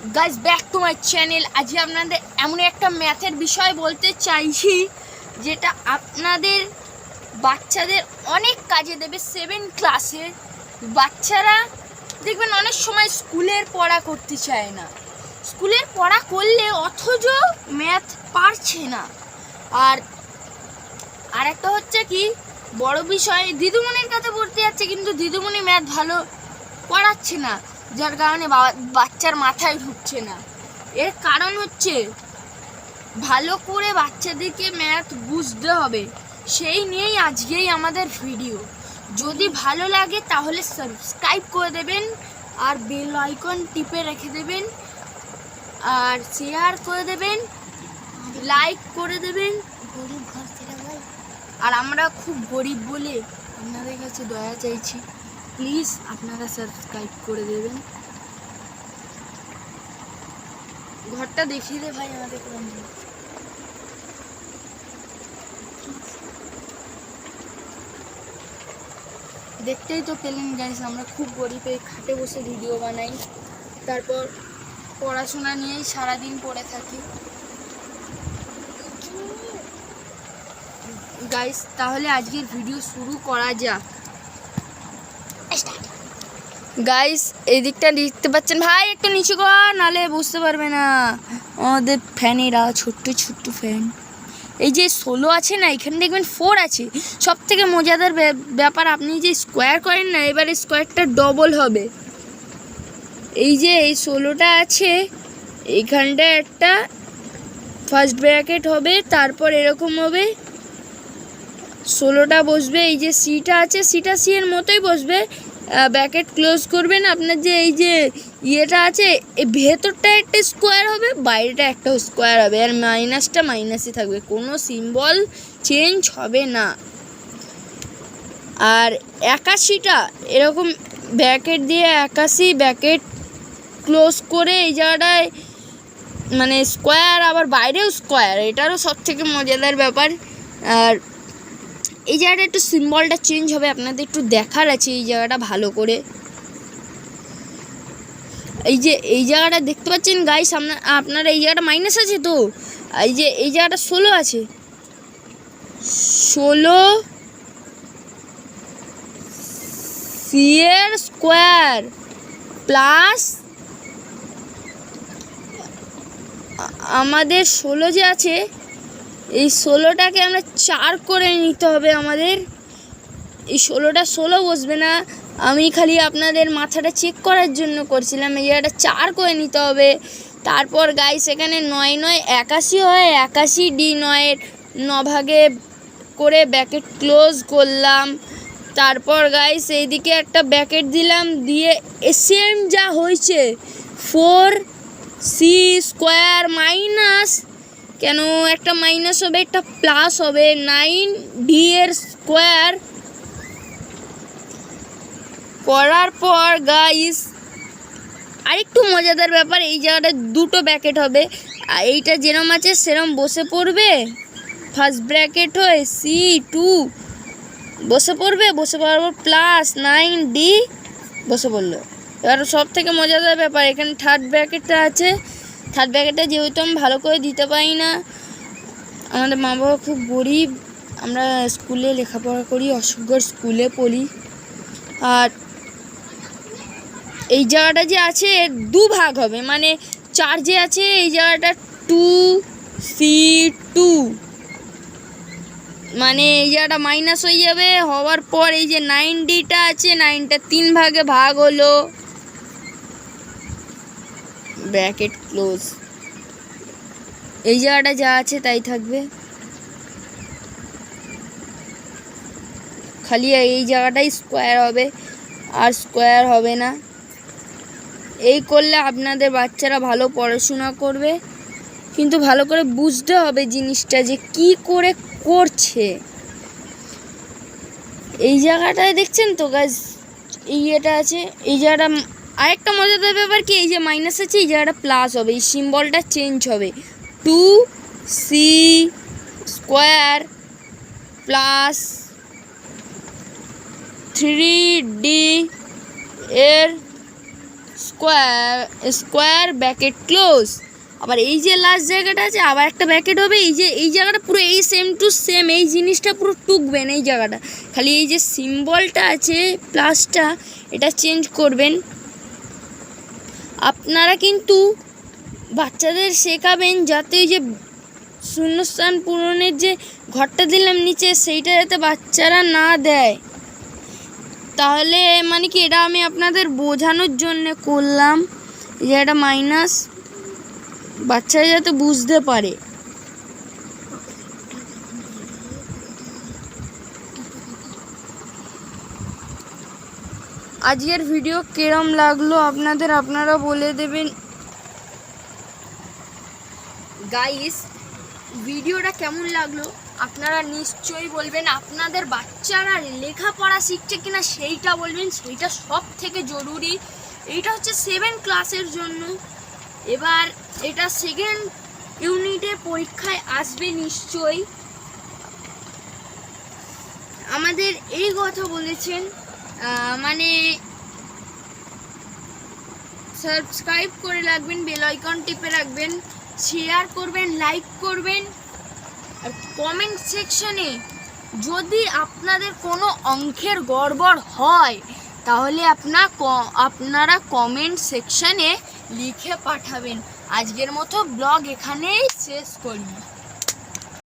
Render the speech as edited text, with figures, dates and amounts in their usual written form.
Guys back to my channel. আজকে আপনাদের এমন একটা ম্যাথের বিষয় বলতে চাইছি যেটা আপনাদের বাচ্চাদের অনেক কাজে দেবে। 7 ক্লাসে বাচ্চারা দেখবেন অনেক সময় স্কুলের পড়া করতে চায় না, স্কুলের পড়া করলে অথচ ম্যাথ পারছে না। আর একটা হচ্ছে কি বড় বিষয়, দিদিমণির কাছে পড়তে যাচ্ছে কিন্তু দিদিমণি ম্যাথ ভালো পড়াচ্ছে না, যার কারণে বাচ্চার মাথায় ঢুকছে না। এর কারণ হচ্ছে ভালো করে বাচ্চাদেরকে ম্যাথ বুঝতে হবে, সেই নিয়েই আজকেই আমাদের ভিডিও। যদি ভালো লাগে তাহলে সাবস্ক্রাইব করে দেবেন আর বেল আইকন টিপে রেখে দেবেন আর শেয়ার করে দেবেন, লাইক করে দেবেন। গরিব ঘর থেকে ভাই, আর আমরা খুব গরিব বলে আপনাদের কাছে দয়া চাইছি, প্লিজ আপনারা সাবস্ক্রাইব করে দেবেন। ঘরটা দেখিয়ে দে ভাই আমাদের। দেখতেই তো পেলেন গাইস, আমরা খুব গরিব, এই খাটে বসে ভিডিও বানাই, তারপর পড়াশোনা নিয়েই সারাদিন পড়ে থাকি। গাইস তাহলে আজকের ভিডিও শুরু করা যাক। গাইস এই দিকটা দেখতে পাচ্ছেন ভাই, একটু নিচু কর নালে বুঝতে পারবে না। আমাদের ফ্যানেরা ছোট্ট ছোট্ট ফ্যান, এই যে 16 আছে না, এখানে দেখবেন 4 আছে। সব থেকে মজাদার ব্যাপার, আপনি যে স্কোয়ার করেন না, এবারে স্কোয়ারটা ডবল হবে। এই যে এই 16টা আছে, এইখানটা একটা ফার্স্ট ব্র্যাকেট হবে, তারপর এরকম হবে 16টা বসবে। এই যে সিটা আছে, সিটা সি এর মতোই বসবে, ব্র্যাকেট ক্লোজ করবেন। আপনার যে এই যে ইয়েটা আছে, এই ভেতরটা একটা স্কোয়ার হবে, বাইরেটা একটা স্কোয়ার হবে, আর মাইনাসটা মাইনাসই থাকবে, কোনো সিম্বল চেঞ্জ হবে না। আর 81টা এরকম ব্র্যাকেট দিয়ে 81 ব্র্যাকেট ক্লোজ করে এই জায়গাটায় মানে স্কোয়ার, আবার বাইরেও স্কোয়ার, এটারও সব থেকে মজাদার ব্যাপার। আর এই জায়গাটা একটু সিম্বলটা চেঞ্জ হবে, আপনাদের একটু দেখার আছে এই জায়গাটা ভালো করে। এই যে এই জায়গাটা দেখতে পাচ্ছেন গাইস, আপনারা এই জায়গাটা মাইনাস আছে তো, এই যে এই জায়গাটা 16 আছে, 16 সি এর স্কোয়ার প্লাস আমাদের 16 যে আছে, এই 16টাকে আমরা 4 করে নিতে হবে। আমাদের এই 16টা 16 বসবে না, আমি খালি আপনাদের মাথাটা চেক করার জন্য করছিলাম। এই জায়গাটা 4 করে নিতে হবে। তারপর গাইস এখানে 9 9 81 হয়, 81 ডি 9-এর 9 ভাগে করে ব্র্যাকেট ক্লোজ করলাম। তারপর গাইস এইদিকে একটা ব্র্যাকেট দিলাম, দিয়ে সেম যা হয়েছে 4 সি স্কোয়ার মাইনাস, কেন একটা মাইনাস হবে একটা প্লাস হবে, 9 ডি এর স্কোয়ার করার পর গাইস আরেকটু মজাদার ব্যাপার, এই জায়গাটা দুটো ব্র্যাকেট হবে, আর এইটা যেরম আছে সেরম বসে পড়বে। ফার্স্ট ব্র্যাকেট হয়ে C2 বসে পড়বে, বসে পড়ার পর প্লাস 9 ডি বসে পড়লো। এবার সব থেকে মজাদার ব্যাপার, এখানে থার্ড ব্র্যাকেটটা আছে, থার্ড ব্র্যাকেটটা যেহেতু আমি ভালো করে দিতে পারি না, আমাদের মা বাবা খুব গরিব, আমরা স্কুলে লেখাপড়া করি, অসুখর স্কুলে পড়ি। আর এই জায়গাটা যে আছে 2 ভাগ হবে, মানে 4 যে আছে এই জায়গাটা 2C2, মানে এই জায়গাটা মাইনাস হয়ে যাবে। হওয়ার পর এই যে 9ডিটা আছে, 9টা 3 ভাগে ভাগ হলো, ব্র্যাকেট ক্লোজ। এই জায়গাটা যা আছে তাই থাকবে, খালি এই জায়গাটাই স্কোয়ার হবে, আর স্কোয়ার হবে না। এই করলে আপনাদের বাচ্চারা ভালো পড়াশোনা করবে, কিন্তু ভালো করে বুঝতে হবে জিনিসটা যে কি করে করছে। এই জায়গাটায় দেখছেন তো গাইস, এই এটা আছে, এই জায়গাটা আরেকটা মজাদার ব্যাপার কি, এই যে মাইনাস আছে এই জায়গাটা প্লাস হবে, এই সিম্বলটা চেঞ্জ হবে, 2C স্কোয়ার প্লাস 3D এর স্কোয়ার ব্র্যাকেট ক্লোজ। আবার এই যে লাস্ট জায়গাটা আছে আবার একটা ব্র্যাকেট হবে, এই যে এই জায়গাটা পুরো এই সেম টু সেম এই জিনিসটা পুরো টুকবেন এই জায়গাটা, খালি এই যে সিম্বলটা আছে প্লাসটা এটা চেঞ্জ করবেন। আপনারা কিন্তু বাচ্চাদের শেখাবেন যাতে ওই যে শূন্যস্থান পূরণের যে ঘরটা দিলাম নিচে সেইটা যাতে বাচ্চারা না দেয়। তাহলে মানে কি এটা আমি আপনাদের বোঝানোর জন্য করলাম যে এটা মাইনাস, বাচ্চারা যাতে বুঝতে পারে। আজকের ভিডিও কিরম লাগলো আপনারা বলে দেবেন গাইস। ভিডিওটা কেমন লাগলো আপনারা নিশ্চয়ই বলবেন। আপনাদের বাচ্চারা লেখাপড়া শিখছে কিনা সেইটা বলবেন, সেইটা সব থেকে জরুরি। এইটা হচ্ছে 7 ক্লাসের জন্য। এবার এটা সেকেন্ড ইউনিটে পরীক্ষায় আসবে নিশ্চয়ই। আমাদের এই কথা বলেছেন মানে সাবস্ক্রাইব করে রাখবেন, বেল আইকন টিপে রাখবেন, শেয়ার করবেন, লাইক করবেন। আর কমেন্ট সেকশনে যদি আপনাদের কোনো অঙ্কের গড়বড় হয় তাহলে আপনারা কমেন্ট সেকশনে লিখে পাঠাবেন। আজকের মতো ব্লগ এখানেই শেষ করি।